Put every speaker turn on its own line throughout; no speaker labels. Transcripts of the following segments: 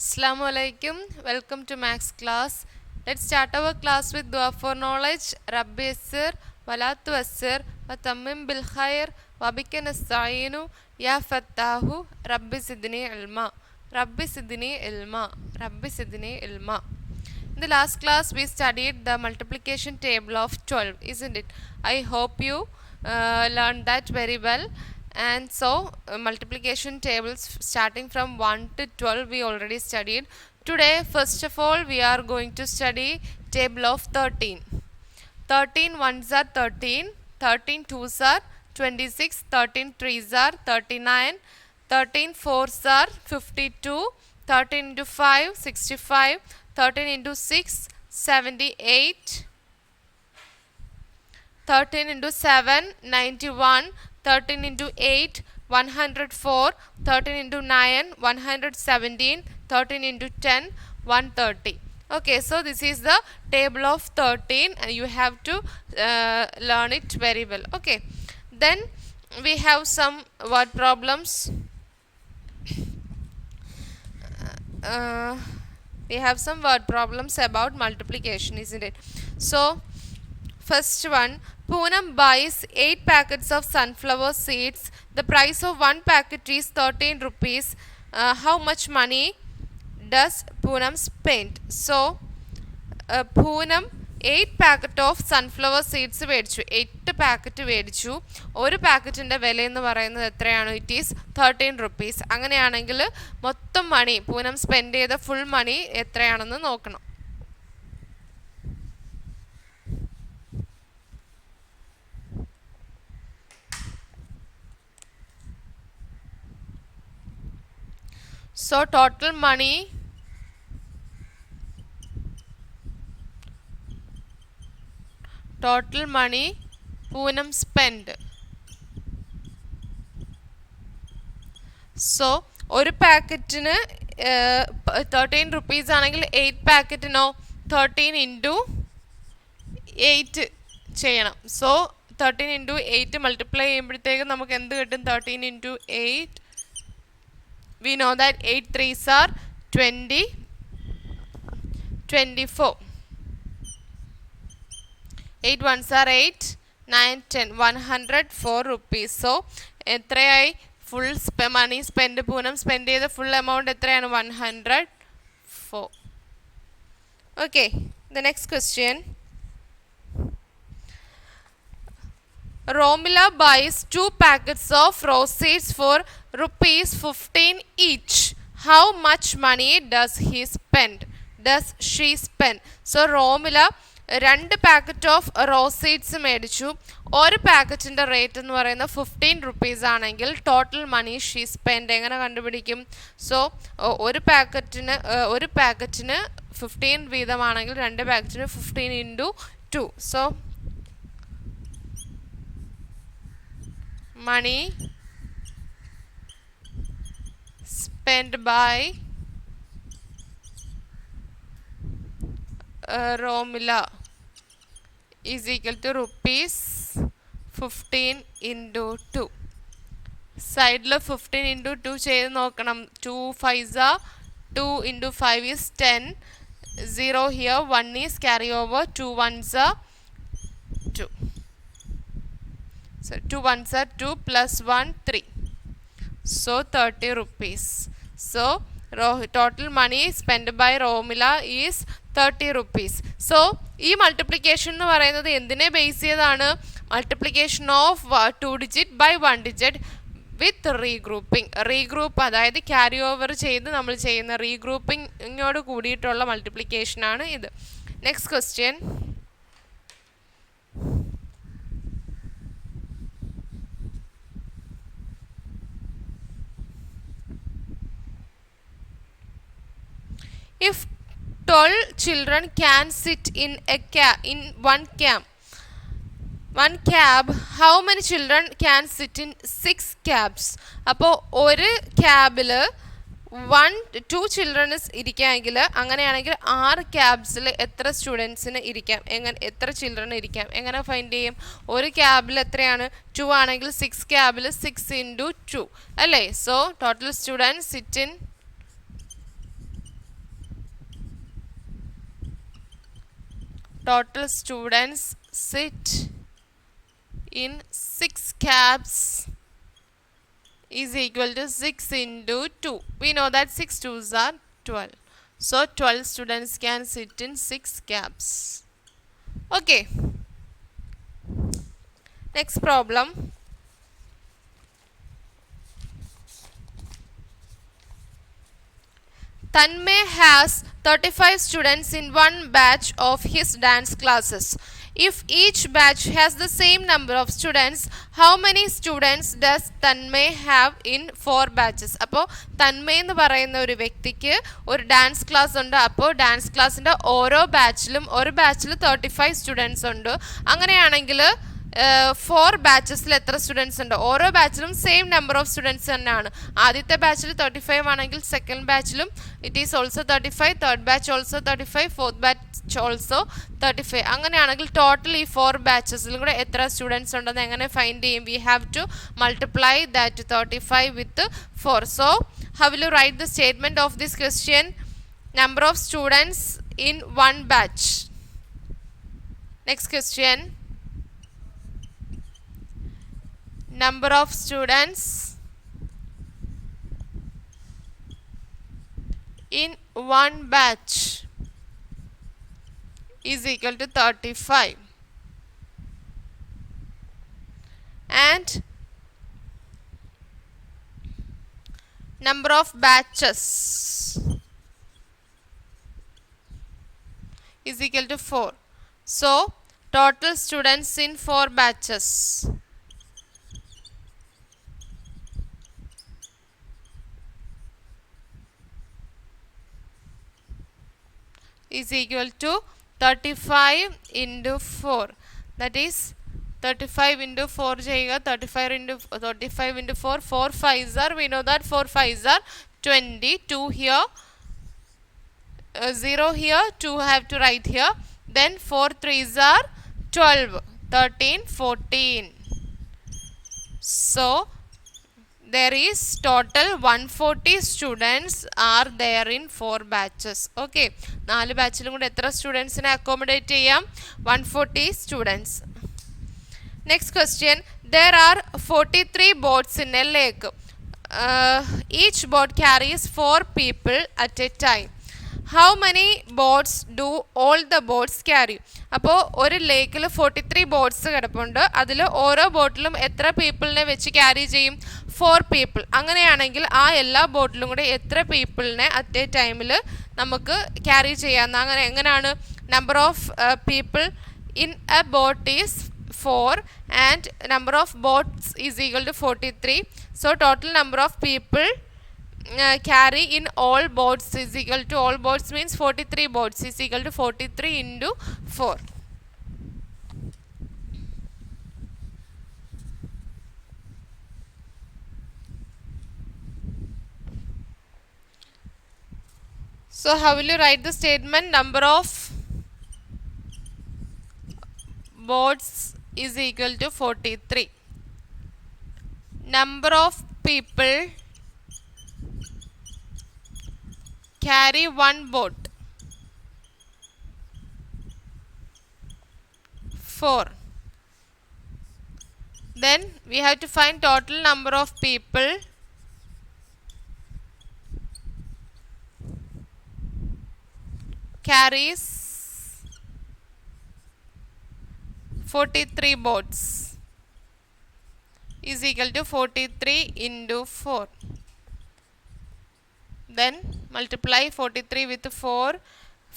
Assalamu alaikum. Welcome to Max class. Let's start our class with dua for knowledge. Rabbi yassir wala tuwassir wa tammim bil khair wa bika nasta'inu ya fattahu rabbi zidni ilma. Rabbi zidni ilma. Rabbi zidni ilma. In the last class we studied the multiplication table of 12, isn't it? I hope you learned that very well. And so multiplication tables starting from 1 to 12 we already studied. Today first of all we are going to study table of 13. 13 ones are 13, 13 twos are 26, 13 threes are 39, 13 fours are 52, 13 into 5 65, 13 into 6 78, 13 into 7 91, 13 into 8 104, 13 into 9 117, 13 into 10 130. Okay, so this is the table of 13 and you have to learn it very well. Okay, then we have some word problems. We have some word problems about multiplication, isn't it? So first one, Poonam buys 8 packets of sunflower seeds. The price of one packet is 13 rupees. How much money does Poonam spend? So, Poonam 8 packet of sunflower seeds മേടിച്ചു 8 packet മേടിച്ചു ഒരു പാക്കറ്റിൻ്റെ വില എന്ന് പറയുന്നത് എത്രയാണ്? It is 13 rupees. അങ്ങനെയാണെങ്കിൽ മൊത്തം മണി Poonam spend ചെയ്ത ഫുൾ മണി എത്രയാണെന്ന് നോക്കണം. So total money Poonam spend. So ഒരു പാക്കറ്റിന് 13 rupees ആണെങ്കിൽ 8 പാക്കറ്റിനോ 13 into 8 ചെയ്യണം. സോ 13 into 8 മൾട്ടിപ്ലൈ ചെയ്യുമ്പോഴത്തേക്കും നമുക്ക് എന്ത് കിട്ടും? 13 into 8. We know that 8 threes are 20, 24. 8 ones are 8, 9, 10, 104 rupees. So, എത്രയായി full money spend Poonam spend ചെയ്ത ഫുൾ എമൗണ്ട് എത്രയാണ്? 104. Okay, the next question. Romila buys 2 packets of rose seeds for rupees 15 each. How much money does she spend? So Romila 2 packet of rows seeds മേടിച്ചു. ഒരു പാക്കറ്റിൻ്റെ rate എന്ന് പറയുന്നത് 15 rupees ആണെങ്കിൽ total money she spend എങ്ങനെ കണ്ടുപിടിക്കും? So ഒരു പാക്കറ്റിന് 15 വീതമാണെങ്കിൽ 2 പാക്കറ്റിന് 15 into 2. So money spent by Romila is equal to rupees 15 into 2. സൈഡിൽ 15 into 2 ചെയ്ത് നോക്കണം. 2 5s are 2 into 5 is 10. 0 here, 1 is carry over, 2 1s are 2. So 2 ones are 2 plus 1 3. So 30 rupees. So total money spent by Romila is 30 rupees. So ഈ multiplication എന്ന് പറയുന്നത് എന്തിനെ base ചെയ്താണ്? Multiplication of 2 digit by 1 digit with regroup അതായത് carry over ചെയ്ത് നമ്മൾ ചെയ്യുന്ന റീഗ്രൂപ്പിങ്ങോട് കൂടിയിട്ടുള്ള മൾട്ടിപ്ലിക്കേഷനാണ് ഇത്. Next question. If 12 children can sit in one cab, how many children can sit in 6 cabs? അപ്പോൾ ഒരു ക്യാബിൽ 2 childrens ഇരിക്കാമെങ്കിൽ അങ്ങനെയാണെങ്കിൽ 6 ക്യാബ്സിൽ എത്ര സ്റ്റുഡൻസിന് ഇരിക്കാം? എത്ര ചിൽഡ്രൻ ഇരിക്കാം? എങ്ങനെ ഫൈൻഡ് ചെയ്യും? ഒരു ക്യാബിൽ എത്രയാണ്? 2 ആണെങ്കിൽ 6 ക്യാബിൽ 6 into 2 അല്ലേ? So total students sit in total students sit in 6 cabs is equal to 6 into 2. We know that 6 twos are 12. So 12 students can sit in 6 cabs. Okay. Next problem. Tanmay has 35 students in one batch of his dance classes. If each batch has the same number of students, how many students does Tanmay have in 4 batches? അപ്പോൾ തന്മയ് എന്ന് പറയുന്ന ഒരു വ്യക്തിക്ക് ഒരു dance class ഉണ്ട്. അപ്പോൾ dance ക്ലാസ്സിൻ്റെ ഓരോ ബാച്ചിലും 35 സ്റ്റുഡൻസ് ഉണ്ട്. അങ്ങനെയാണെങ്കിൽ 4 ബാച്ചസിൽ എത്ര സ്റ്റുഡൻസ് ഉണ്ട്? ഓരോ ബാച്ചിലും സെയിം നമ്പർ ഓഫ് സ്റ്റുഡൻസ് തന്നെയാണ്. ആദ്യത്തെ ബാച്ചിൽ 35 ആണെങ്കിൽ സെക്കൻഡ് ബാച്ചിലും it is also 35, third batch also 35, fourth batch also 35. അങ്ങനെയാണെങ്കിൽ ടോട്ടൽ ഈ 4 ബാച്ചസിലും കൂടെ എത്ര സ്റ്റുഡൻസ് ഉണ്ടെന്ന് എങ്ങനെ ഫൈൻഡ് ചെയ്യും? We have to multiply that 35 with 4. So how will you write the statement of this question? Number of students in one batch. Next question. Number of students in one batch is equal to 35, and number of batches is equal to 4. So total students in 4 batches is equal to 35 into 4. That is 35 into 4 ചെയ്യുക. 35 into 4. 4 5s are, we know that 4 5s are 20. 2 here, 0 here, 2 have to write here. Then 4 3s are 12, 13, 14. So there is total 140 students are there in 4 batches. Okay, 4 ബാച്ചിലും കൂടെ എത്ര സ്റ്റുഡൻസിനെ accommodate ചെയ്യാം? 140 students. Next question. There are 43 boats in a lake. Each boat carries 4 people at a time. How many boats do all the boats carry? അപ്പോൾ ഒരു ലേക്കിൽ 43 boats കിടപ്പുണ്ട്. അതിൽ ഓരോ ബോട്ടിലും എത്ര പീപ്പിളിനെ വെച്ച് ക്യാരി ചെയ്യും? 4 പീപ്പിൾ. അങ്ങനെയാണെങ്കിൽ ആ എല്ലാ ബോട്ടിലും കൂടെ എത്ര പീപ്പിളിനെ അറ്റ് എ ടൈമിൽ നമുക്ക് ക്യാരി ചെയ്യാമെന്ന്? എങ്ങനെയാണ്? Number of people in A boat is 4 and number of boats is equal to 43. So total number of people carry in all boats is equal to, all boats means 43 boats is equal to 43 into 4. So how will you write the statement? Number of boats is equal to 43. Number of people carry one boat, 4. Then we have to find total number of people carries 43 boats is equal to 43 into 4. Then multiply 43 with 4.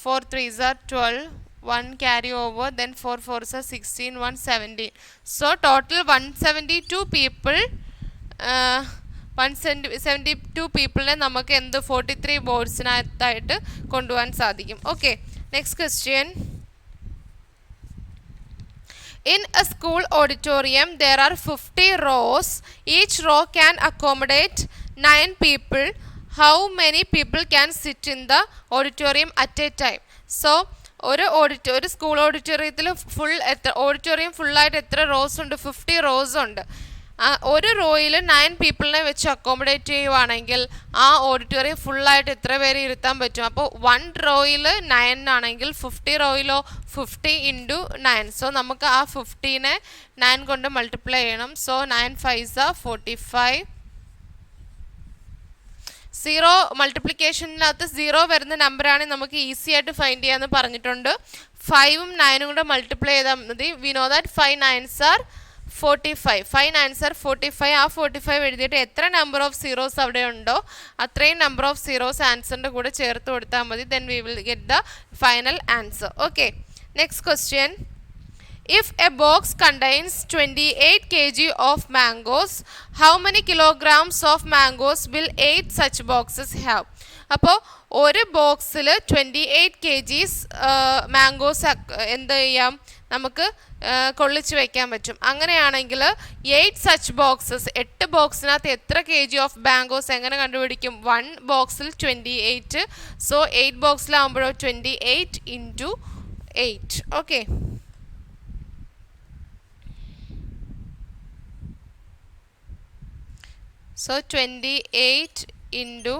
4 3s are 12. 1 carry over. Then 4 4s are 16. 1 17. So total 172 people. 172 people നമുക്ക് എന്ത് 43 ബോർഡ്സിനകത്തായിട്ട് കൊണ്ടുപോകാൻ സാധിക്കും. Okay, next question. In a school auditorium, there are 50 rows. Each row can accommodate 9 people. How many people can sit in the auditorium at a time? So, ഒരു school ഓഡിറ്റോറിയത്തിൽ auditorium ഫുള്ളായിട്ട് എത്ര rose ഉണ്ട്? 50 rose ഉണ്ട്. ഒരു റോയിൽ 9 പീപ്പിളിനെ വെച്ച് accommodate ചെയ്യുവാണെങ്കിൽ ആ ഓഡിറ്റോറിയം ഫുള്ളായിട്ട് എത്ര പേര് ഇരുത്താൻ പറ്റും? അപ്പോൾ 1 റോയിൽ 9 ആണെങ്കിൽ 50 റോയിലോ 50 ഇൻറ്റു 9. സോ നമുക്ക് ആ 50നെ 9 കൊണ്ട് മൾട്ടിപ്ലൈ ചെയ്യണം. So 9 5s are 45. 0 മൾട്ടിപ്ലിക്കേഷനകത്ത് 0 വരുന്ന നമ്പറാണെങ്കിൽ നമുക്ക് ഈസി ആയിട്ട് ഫൈൻഡ് ചെയ്യാമെന്ന് പറഞ്ഞിട്ടുണ്ട്. 5ഉം 9ഉം കൂടെ മൾട്ടിപ്ലൈ ചെയ്താൽ മതി. We know that 5 9s are 45. 5 9s are 45. ആ 45 എഴുതിയിട്ട് എത്ര നമ്പർ ഓഫ് സീറോസ് അവിടെ ഉണ്ടോ അത്രയും നമ്പർ ഓഫ് സീറോസ് ആൻസറിൻ്റെ കൂടെ ചേർത്ത് കൊടുത്താൽ മതി. Then we will get the final answer. Okay, next question. If a box contains 28 kg of mangoes, how many kilograms of mangoes will 8 such boxes have? അപ്പോൾ ഒരു ബോക്സിൽ 28 kgs മാംഗോസ് എന്ത് ചെയ്യാം, നമുക്ക് കൊള്ളിച്ച് വയ്ക്കാൻ പറ്റും. അങ്ങനെയാണെങ്കിൽ 8 സച്ച് ബോക്സസ്, 8 ബോക്സിനകത്ത് എത്ര kg ഓഫ് മാംഗോസ് എങ്ങനെ കണ്ടുപിടിക്കും? 1 ബോക്സിൽ 28. So 8 ബോക്സിലാകുമ്പോഴോ 28 into 8. Okay, so 28 into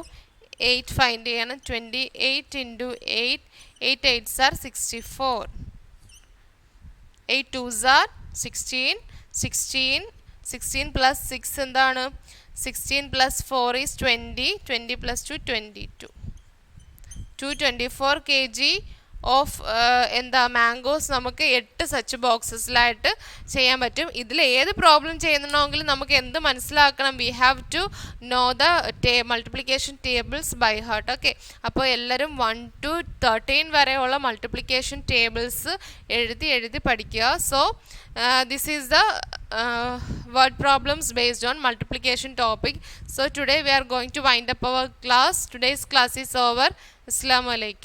8 find ചെയ്യണം. 28 into 8, 8 8s are 64. 8 2s are 16. 16 plus 6 എന്താണ്? 16 plus 4 is 20. 20 plus 2 22. 224 kg of എന്താ മാംഗോസ് നമുക്ക് 8 സച്ച് ബോക്സസിലായിട്ട് ചെയ്യാൻ പറ്റും. ഇതിൽ ഏത് പ്രോബ്ലം ചെയ്യുന്നുണ്ടെങ്കിലും നമുക്ക് എന്ത് മനസ്സിലാക്കണം? We have to know the multiplication tables by heart. Okay, അപ്പോൾ എല്ലാവരും 1 to 13 വരെയുള്ള മൾട്ടിപ്ലിക്കേഷൻ ടേബിൾസ് എഴുതി പഠിക്കുക. So this is the word problems based on multiplication topic. So today we are going to wind up our class. Today's class is over. Assalamu alaikum.